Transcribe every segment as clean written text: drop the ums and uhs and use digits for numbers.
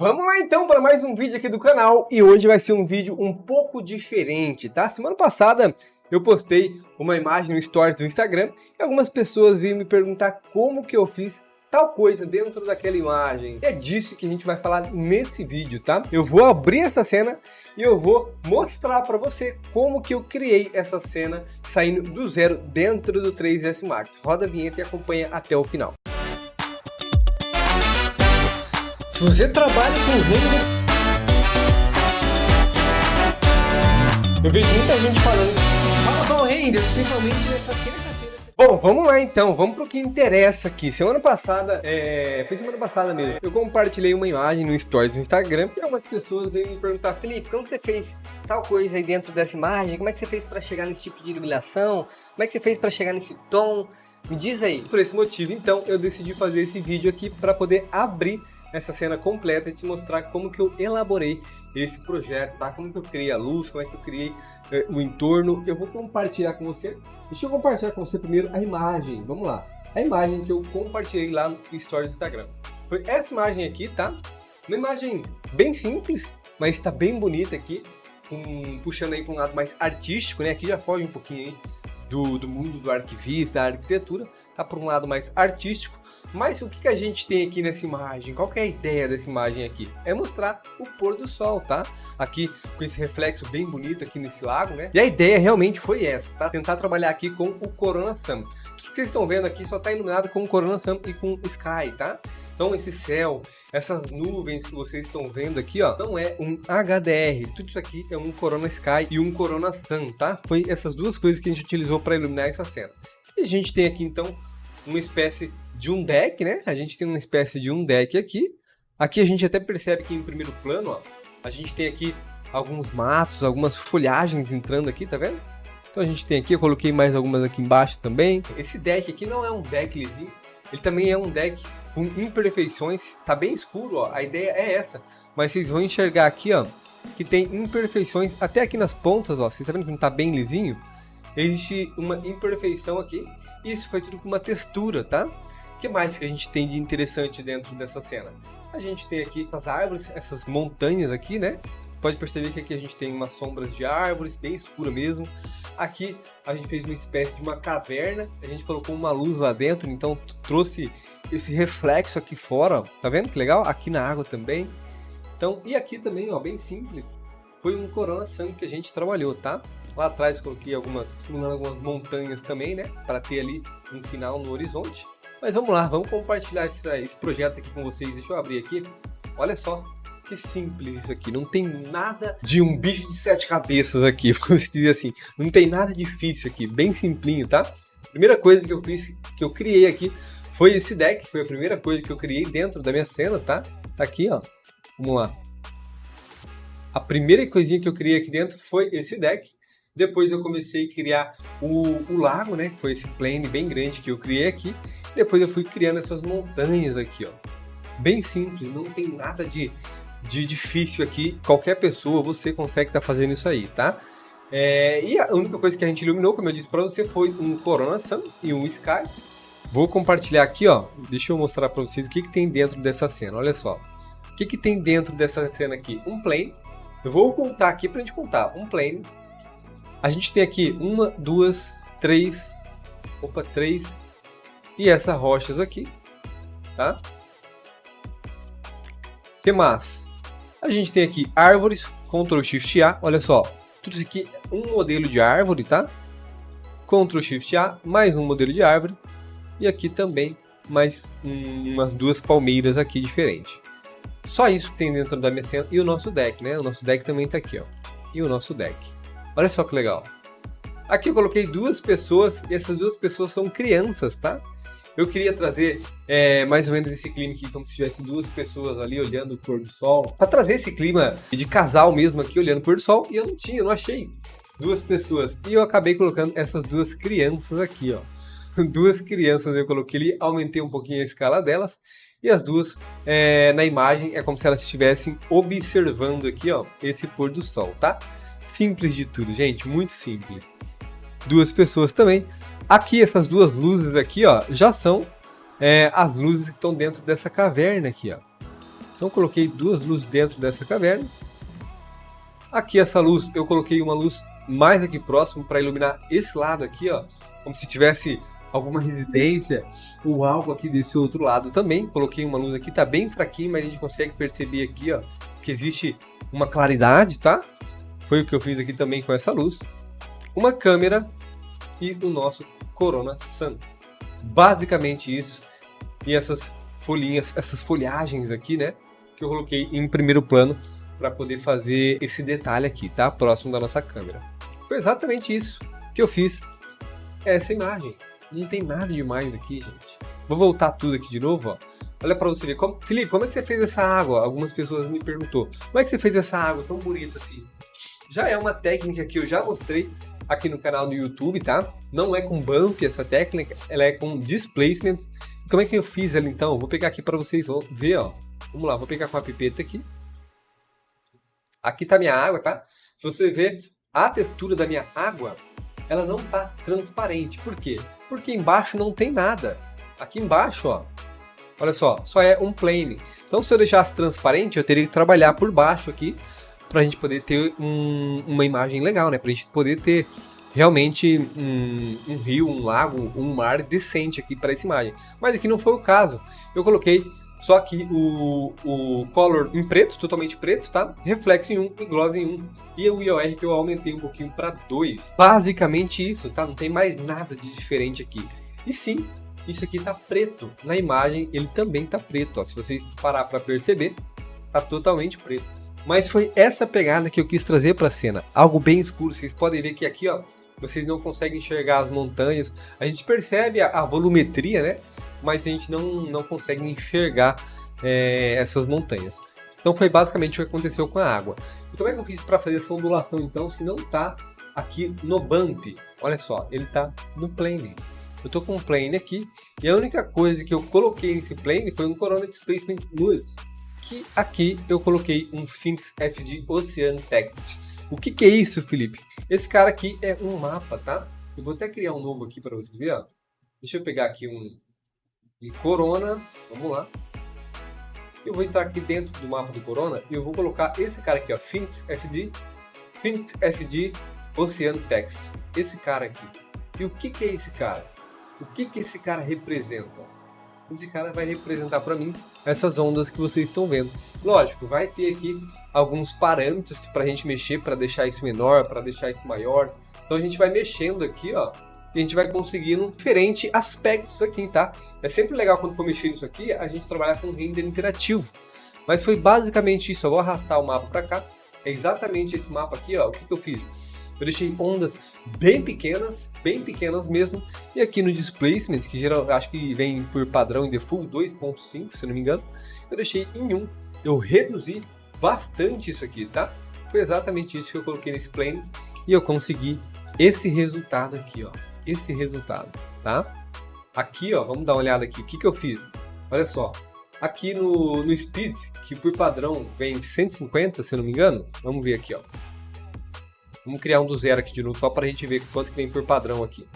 Vamos lá então para mais um vídeo aqui do canal e hoje vai ser um vídeo um pouco diferente, tá? Semana passada eu postei uma imagem no Stories do Instagram e algumas pessoas vinham me perguntar como que eu fiz tal coisa dentro daquela imagem. É disso que a gente vai falar nesse vídeo, tá? Eu vou abrir essa cena e eu vou mostrar para você como que eu criei essa cena saindo do zero dentro do 3ds Max. Roda a vinheta e acompanha até o final. Se você trabalha com render, eu vejo muita gente falando, fala com render, principalmente nessa quinta-feira. Bom, vamos lá então, vamos pro que interessa aqui. Semana passada mesmo, eu compartilhei uma imagem no Stories do Instagram e algumas pessoas veio me perguntar, Felipe, como você fez tal coisa aí dentro dessa imagem? Como é que você fez para chegar nesse tipo de iluminação? Como é que você fez para chegar nesse tom? Me diz aí. Por esse motivo, então, eu decidi fazer esse vídeo aqui para poder abrir essa cena completa e te mostrar como que eu elaborei esse projeto, tá? Como que eu criei a luz, como é que eu criei o entorno. Eu vou compartilhar com você. Deixa eu compartilhar com você primeiro a imagem. Vamos lá. A imagem que eu compartilhei lá no Stories do Instagram. Foi essa imagem aqui, tá? Uma imagem bem simples, mas está bem bonita aqui. Puxando aí para um lado mais artístico, né? Aqui já foge um pouquinho aí do mundo do arquivista, da arquitetura. Tá por um lado mais artístico. Mas o que a gente tem aqui nessa imagem? Qual que é a ideia dessa imagem aqui? É mostrar o pôr do sol, tá? Aqui com esse reflexo bem bonito aqui nesse lago, né? E a ideia realmente foi essa, tá? Tentar trabalhar aqui com o Corona Sun. Tudo que vocês estão vendo aqui só tá iluminado com o Corona Sun e com o Sky, tá? Então esse céu, essas nuvens que vocês estão vendo aqui, ó, não é um HDR. Tudo isso aqui é um Corona Sky e um Corona Sun, tá? Foi essas duas coisas que a gente utilizou para iluminar essa cena. E a gente tem aqui então uma espécie de um deck, né? A gente tem uma espécie de um deck aqui. Aqui a gente até percebe que em primeiro plano, ó, a gente tem aqui alguns matos, algumas folhagens entrando aqui, tá vendo? Então a gente tem aqui, eu coloquei mais algumas aqui embaixo também. Esse deck aqui não é um deck lisinho, ele também é um deck com imperfeições, tá bem escuro, ó. A ideia é essa, mas vocês vão enxergar aqui, ó, que tem imperfeições até aqui nas pontas, ó. Vocês estão vendo que não tá bem lisinho? Existe uma imperfeição aqui. Isso foi tudo com uma textura, tá? O que mais que a gente tem de interessante dentro dessa cena? A gente tem aqui as árvores, essas montanhas aqui, né? Pode perceber que aqui a gente tem umas sombras de árvores, bem escura mesmo. Aqui a gente fez uma espécie de uma caverna, a gente colocou uma luz lá dentro, então trouxe esse reflexo aqui fora, ó. Tá vendo que legal? Aqui na água também. Então, e aqui também, ó, bem simples, foi um Corona Sun que a gente trabalhou, tá? Lá atrás coloquei simulando algumas montanhas também, né? Para ter ali um final no horizonte. Mas vamos lá, vamos compartilhar esse projeto aqui com vocês. Deixa eu abrir aqui. Olha só que simples isso aqui. Não tem nada de um bicho de 7 cabeças aqui, vamos dizer assim. Não tem nada difícil aqui, bem simplinho, tá? Primeira coisa que eu fiz, que eu criei aqui, foi esse deck. Foi a primeira coisa que eu criei dentro da minha cena, tá? Tá aqui, ó. Vamos lá. A primeira coisinha que eu criei aqui dentro foi esse deck. Depois eu comecei a criar o lago, né? Que foi esse plane bem grande que eu criei aqui. Depois eu fui criando essas montanhas aqui, ó. Bem simples, não tem nada de difícil aqui. Qualquer pessoa, você consegue estar fazendo isso aí, tá? E a única coisa que a gente iluminou, como eu disse para você, foi um Corona Sun e um Sky. Vou compartilhar aqui, ó. Deixa eu mostrar para vocês o que tem dentro dessa cena. Olha só. O que tem dentro dessa cena aqui? Um plane. Eu vou contar aqui pra gente contar. Um plane. A gente tem aqui 1, 2, 3. Opa, 3. E essas rochas aqui, tá? O que mais? A gente tem aqui árvores, Ctrl Shift A, olha só. Tudo isso aqui é um modelo de árvore, tá? Ctrl Shift A, mais um modelo de árvore. E aqui também mais umas duas palmeiras aqui diferentes. Só isso que tem dentro da minha cena. E o nosso deck, né? O nosso deck também tá aqui, ó. E o nosso deck. Olha só que legal. Aqui eu coloquei duas pessoas. E essas duas pessoas são crianças, tá? Eu queria trazer mais ou menos esse clima aqui, como se tivesse duas pessoas ali olhando o pôr do sol. Para trazer esse clima de casal mesmo aqui, olhando o pôr do sol. E eu não achei duas pessoas. E eu acabei colocando essas duas crianças aqui, ó. Duas crianças eu coloquei ali, aumentei um pouquinho a escala delas. E as duas na imagem é como se elas estivessem observando aqui, ó, esse pôr do sol, tá? Simples de tudo, gente, muito simples. Duas pessoas também. Aqui, essas duas luzes aqui, ó, já são as luzes que estão dentro dessa caverna aqui, ó. Então eu coloquei duas luzes dentro dessa caverna. Aqui essa luz, eu coloquei uma luz mais aqui próximo para iluminar esse lado aqui, ó, como se tivesse alguma residência ou algo aqui desse outro lado também. Coloquei uma luz aqui, tá bem fraquinho, mas a gente consegue perceber aqui, ó, que existe uma claridade, tá? Foi o que eu fiz aqui também com essa luz. Uma câmera e o nosso Corona Sun. Basicamente isso. E essas folhinhas, essas folhagens aqui, né, que eu coloquei em primeiro plano para poder fazer esse detalhe aqui, tá? Próximo da nossa câmera. Foi exatamente isso que eu fiz. Essa imagem. Não tem nada demais aqui, gente. Vou voltar tudo aqui de novo, ó. Olha para você ver. Felipe, como é que você fez essa água? Algumas pessoas me perguntou. Como é que você fez essa água tão bonita assim? Já é uma técnica que eu já mostrei aqui no canal do YouTube, tá? Não é com bump essa técnica, ela é com displacement. Como é que eu fiz ela então? Vou pegar aqui para vocês ver, ó. Vamos lá, vou pegar com a pipeta aqui. Aqui tá minha água, tá? Se você ver a textura da minha água, ela não tá transparente. Por quê? Porque embaixo não tem nada. Aqui embaixo, ó, olha só é um plane. Então se eu deixasse transparente, eu teria que trabalhar por baixo aqui pra gente poder ter uma imagem legal, né? Pra gente poder ter realmente um rio, um lago, um mar decente aqui para essa imagem. Mas aqui não foi o caso. Eu coloquei só aqui o color em preto, totalmente preto, tá? Reflexo em 1 e gloss em 1. E o IOR que eu aumentei um pouquinho para 2. Basicamente isso, tá? Não tem mais nada de diferente aqui. E sim, isso aqui tá preto. Na imagem ele também tá preto, ó. Se vocês parar para perceber, tá totalmente preto. Mas foi essa pegada que eu quis trazer para a cena. Algo bem escuro. Vocês podem ver que aqui, ó, vocês não conseguem enxergar as montanhas. A gente percebe a volumetria, né? Mas a gente não consegue enxergar essas montanhas. Então foi basicamente o que aconteceu com a água. E como é que eu fiz para fazer essa ondulação então, se não tá aqui no bump? Olha só, ele tá no plane. Eu tô com um plane aqui e a única coisa que eu coloquei nesse plane foi um Corona Displacement Nudes. Que aqui eu coloquei um Phoenix FD Ocean Text. O que é isso, Felipe? Esse cara aqui é um mapa, tá? Eu vou até criar um novo aqui para você ver, ó. Deixa eu pegar aqui um Corona, vamos lá. Eu vou entrar aqui dentro do mapa do Corona e eu vou colocar esse cara aqui, ó, Phoenix FD Ocean Text. Esse cara aqui. E o que é esse cara? O que esse cara representa? Esse cara vai representar para mim essas ondas que vocês estão vendo. Lógico, vai ter aqui alguns parâmetros para a gente mexer, para deixar isso menor, para deixar isso maior. Então a gente vai mexendo aqui, ó, e a gente vai conseguindo diferentes aspectos aqui, tá? É sempre legal quando for mexer nisso aqui, a gente trabalhar com render interativo. Mas foi basicamente isso. Eu vou arrastar o mapa para cá. É exatamente esse mapa aqui, ó. O que eu fiz? Eu deixei ondas bem pequenas mesmo. E aqui no displacement, que geral, acho que vem por padrão em default 2.5, se não me engano, eu deixei em 1. Eu reduzi bastante isso aqui, tá? Foi exatamente isso que eu coloquei nesse plane e eu consegui esse resultado aqui, ó. Esse resultado, tá? Aqui, ó, vamos dar uma olhada aqui. O que eu fiz? Olha só. Aqui no Speed, que por padrão vem 150, se não me engano, vamos ver aqui, ó. Vamos criar um do zero aqui de novo, só para a gente ver quanto que vem por padrão aqui.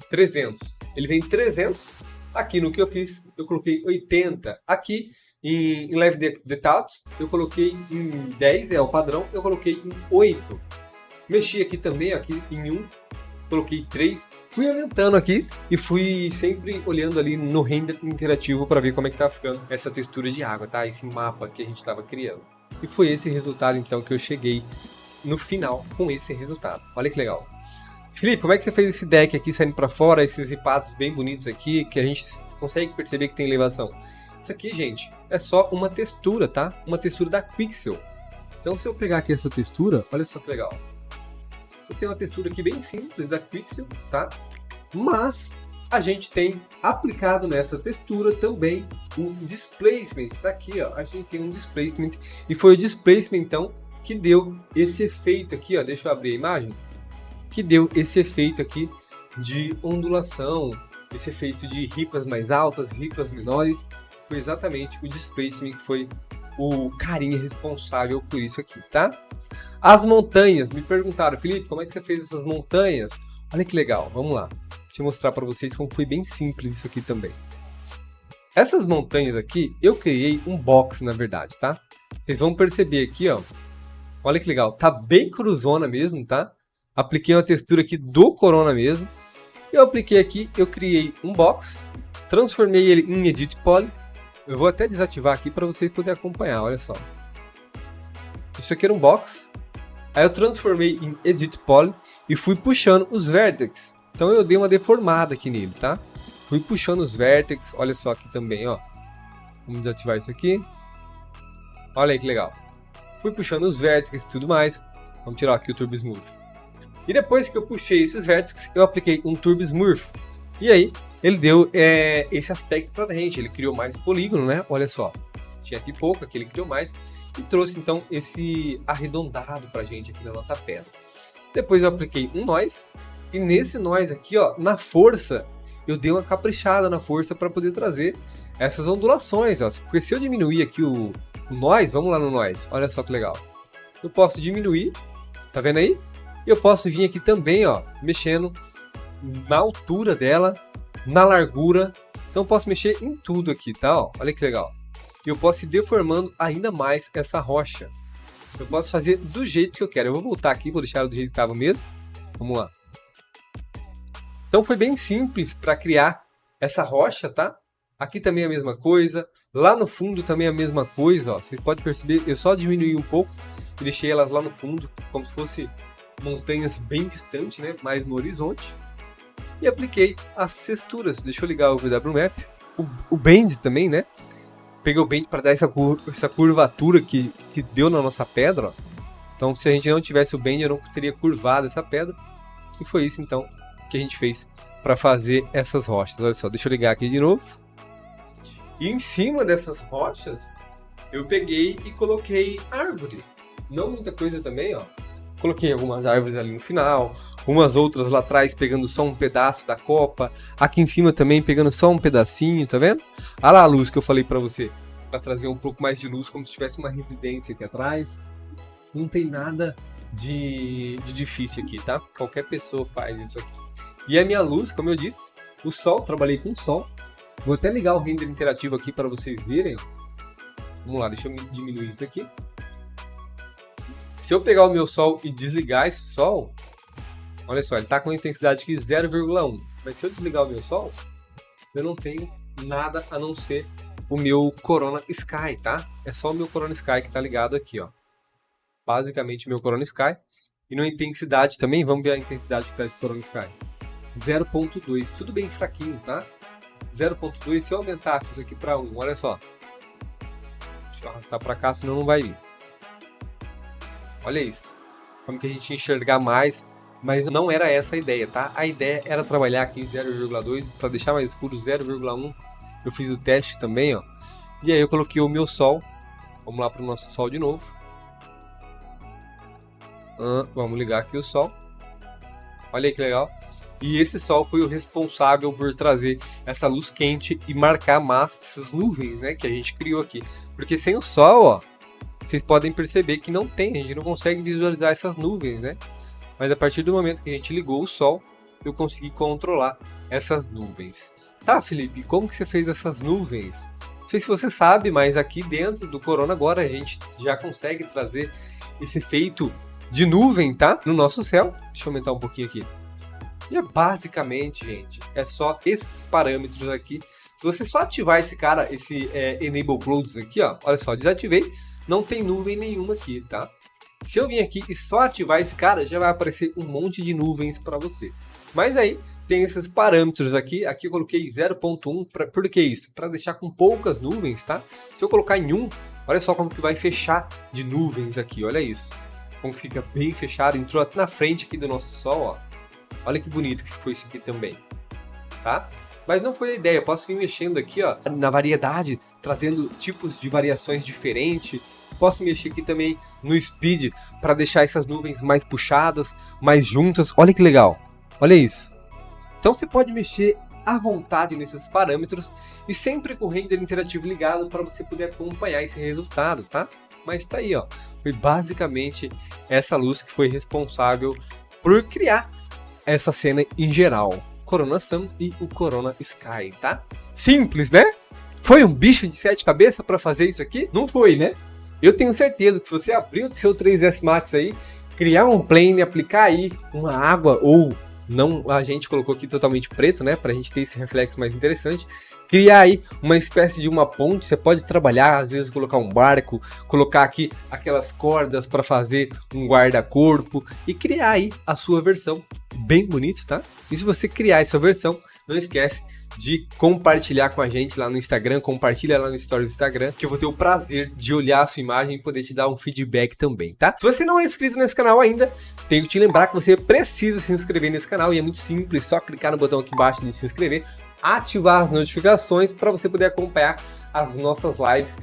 300. Ele vem 300. Aqui no que eu fiz, eu coloquei 80. Aqui em Live Details, eu coloquei em 10, é o padrão, eu coloquei em 8. Mexi aqui também, aqui em 1, coloquei 3. Fui aumentando aqui e fui sempre olhando ali no render interativo para ver como é que tá ficando essa textura de água, tá? Esse mapa que a gente estava criando. E foi esse resultado então que eu cheguei no final com esse resultado. Olha que legal. Felipe, como é que você fez esse deck aqui saindo para fora, esses ripados bem bonitos aqui, que a gente consegue perceber que tem elevação? Isso aqui, gente, é só uma textura, tá? Uma textura da Quixel. Então se eu pegar aqui essa textura, olha só que legal. Eu tenho uma textura aqui bem simples da Quixel, tá? Mas a gente tem aplicado nessa textura também o displacement. Isso aqui, ó, a gente tem um displacement e foi o displacement então que deu esse efeito aqui, ó, deixa eu abrir a imagem, que deu esse efeito aqui de ondulação, esse efeito de ripas mais altas, ripas menores. Foi exatamente o displacement que foi o carinha responsável por isso aqui, tá? As montanhas, me perguntaram, Felipe, como é que você fez essas montanhas? Olha que legal, vamos lá. Deixa eu mostrar para vocês como foi bem simples isso aqui também. Essas montanhas aqui, eu criei um box, na verdade, tá? Vocês vão perceber aqui, ó. Olha que legal, tá bem cruzona mesmo, tá? Apliquei uma textura aqui do Corona mesmo. Eu apliquei aqui, eu criei um box, transformei ele em Edit Poly. Eu vou até desativar aqui para vocês poderem acompanhar, olha só. Isso aqui era um box. Aí eu transformei em Edit Poly e fui puxando os vértices. Então eu dei uma deformada aqui nele, tá? Fui puxando os vértices, olha só aqui também, ó. Vamos desativar isso aqui. Olha aí que legal. Fui puxando os vértices e tudo mais. Vamos tirar aqui o Turbo Smooth. E depois que eu puxei esses vértices, eu apliquei um Turbo Smooth. E aí, ele deu esse aspecto pra gente. Ele criou mais polígono, né? Olha só. Tinha aqui pouco, aqui ele criou mais. E trouxe, então, esse arredondado pra gente aqui na nossa pedra. Depois eu apliquei um noise. E nesse noise aqui, ó, na força, eu dei uma caprichada na força para poder trazer essas ondulações, ó. Porque se eu diminuir aqui o noise, vamos lá no noise, olha só que legal. Eu posso diminuir, tá vendo aí? E eu posso vir aqui também, ó, mexendo na altura dela, na largura. Então eu posso mexer em tudo aqui, tá? Ó, olha que legal. E eu posso ir deformando ainda mais essa rocha. Eu posso fazer do jeito que eu quero. Eu vou voltar aqui, vou deixar ela do jeito que estava mesmo. Vamos lá. Então foi bem simples para criar essa rocha, tá? Aqui também é a mesma coisa. Lá no fundo também é a mesma coisa, ó. Vocês podem perceber, eu só diminuí um pouco e deixei elas lá no fundo, como se fosse montanhas bem distantes, né? Mais no horizonte. E apliquei as texturas. Deixa eu ligar o VW Map. O Bend também, né? Peguei o Bend para dar essa curvatura que deu na nossa pedra, ó. Então se a gente não tivesse o Bend, eu não teria curvado essa pedra. E foi isso então que a gente fez para fazer essas rochas. Olha só, deixa eu ligar aqui de novo. E em cima dessas rochas, eu peguei e coloquei árvores. Não muita coisa também, ó. Coloquei algumas árvores ali no final, umas outras lá atrás pegando só um pedaço da copa. Aqui em cima também pegando só um pedacinho, tá vendo? Olha lá a luz que eu falei para você, para trazer um pouco mais de luz, como se tivesse uma residência aqui atrás. Não tem nada de difícil aqui, tá? Qualquer pessoa faz isso aqui. E a minha luz, como eu disse, o sol, trabalhei com o sol. Vou até ligar o render interativo aqui para vocês verem. Ó. Vamos lá, deixa eu diminuir isso aqui. Se eu pegar o meu sol e desligar esse sol, olha só, ele está com a intensidade aqui 0,1. Mas se eu desligar o meu sol, eu não tenho nada a não ser o meu Corona Sky, tá? É só o meu Corona Sky que está ligado aqui, ó. Basicamente o meu Corona Sky. E na intensidade também, vamos ver a intensidade que está esse Corona Sky. 0,2, tudo bem fraquinho, tá? 0,2, se eu aumentasse isso aqui para 1, olha só. Deixa eu arrastar para cá, senão não vai vir. Olha isso. Como que a gente ia enxergar mais, mas não era essa a ideia, tá? A ideia era trabalhar aqui em 0,2 para deixar mais escuro 0,1. Eu fiz o teste também, ó. E aí eu coloquei o meu sol. Vamos lá para o nosso sol de novo. Vamos ligar aqui o sol. Olha aí que legal. E esse sol foi o responsável por trazer essa luz quente e marcar mais essas nuvens, né, que a gente criou aqui. Porque sem o sol, ó, vocês podem perceber que não tem, a gente não consegue visualizar essas nuvens, né? Mas a partir do momento que a gente ligou o sol, eu consegui controlar essas nuvens. Tá, Felipe, como que você fez essas nuvens? Não sei se você sabe, mas aqui dentro do Corona agora a gente já consegue trazer esse efeito de nuvem, tá? No nosso céu. Deixa eu aumentar um pouquinho aqui. E é basicamente, gente, é só esses parâmetros aqui. Se você só ativar esse cara, esse Enable Clouds aqui, ó, olha só, desativei, não tem nuvem nenhuma aqui, tá? Se eu vir aqui e só ativar esse cara, já vai aparecer um monte de nuvens para você. Mas aí tem esses parâmetros aqui, aqui eu coloquei 0.1, por que isso? Para deixar com poucas nuvens, tá? Se eu colocar em 1, olha só como que vai fechar de nuvens aqui, olha isso. Como que fica bem fechado, entrou até na frente aqui do nosso sol, ó. Olha que bonito que ficou isso aqui também, tá? Mas não foi a ideia, eu posso vir mexendo aqui, ó, na variedade, trazendo tipos de variações diferentes. Posso mexer aqui também no speed para deixar essas nuvens mais puxadas, mais juntas. Olha que legal, olha isso. Então você pode mexer à vontade nesses parâmetros e sempre com o render interativo ligado para você poder acompanhar esse resultado, tá? Mas tá aí, ó, foi basicamente essa luz que foi responsável por criar essa cena em geral, Corona Sun e o Corona Sky, tá? Simples, né? Foi um bicho de 7 cabeças para fazer isso aqui? Não foi, né? Eu tenho certeza que se você abrir o seu 3ds Max aí, criar um plane, aplicar aí uma água ou não, a gente colocou aqui totalmente preto, né, pra gente ter esse reflexo mais interessante, criar aí uma espécie de uma ponte, você pode trabalhar, às vezes colocar um barco, colocar aqui aquelas cordas para fazer um guarda-corpo e criar aí a sua versão, bem bonito, tá? E se você criar essa versão, não esquece de compartilhar com a gente lá no Instagram, compartilha lá no Stories do Instagram, que eu vou ter o prazer de olhar a sua imagem e poder te dar um feedback também, tá? Se você não é inscrito nesse canal ainda, tenho que te lembrar que você precisa se inscrever nesse canal e é muito simples, só clicar no botão aqui embaixo de se inscrever, ativar as notificações para você poder acompanhar as nossas lives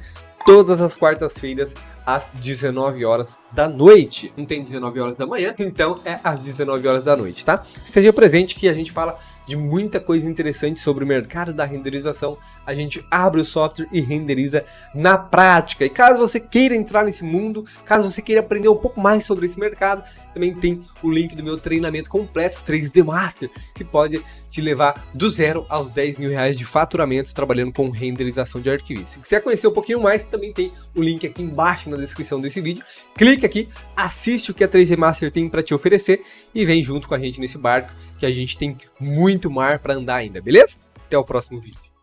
todas as quartas-feiras às 19 horas da noite. Não tem 19 horas da manhã, então é às 19 horas da noite, tá? Esteja presente que a gente fala de muita coisa interessante sobre o mercado da renderização. A gente abre o software e renderiza na prática. E caso você queira entrar nesse mundo, caso você queira aprender um pouco mais sobre esse mercado, também tem o link do meu treinamento completo 3D Master, que pode te levar do 0 aos 10 mil reais de faturamento trabalhando com renderização de arquivos. Se quiser conhecer um pouquinho mais, também tem o link aqui embaixo na descrição desse vídeo. Clica aqui, assiste o que a 3D Master tem para te oferecer e vem junto com a gente nesse barco, que a gente tem muito mar para andar ainda, beleza? Até o próximo vídeo.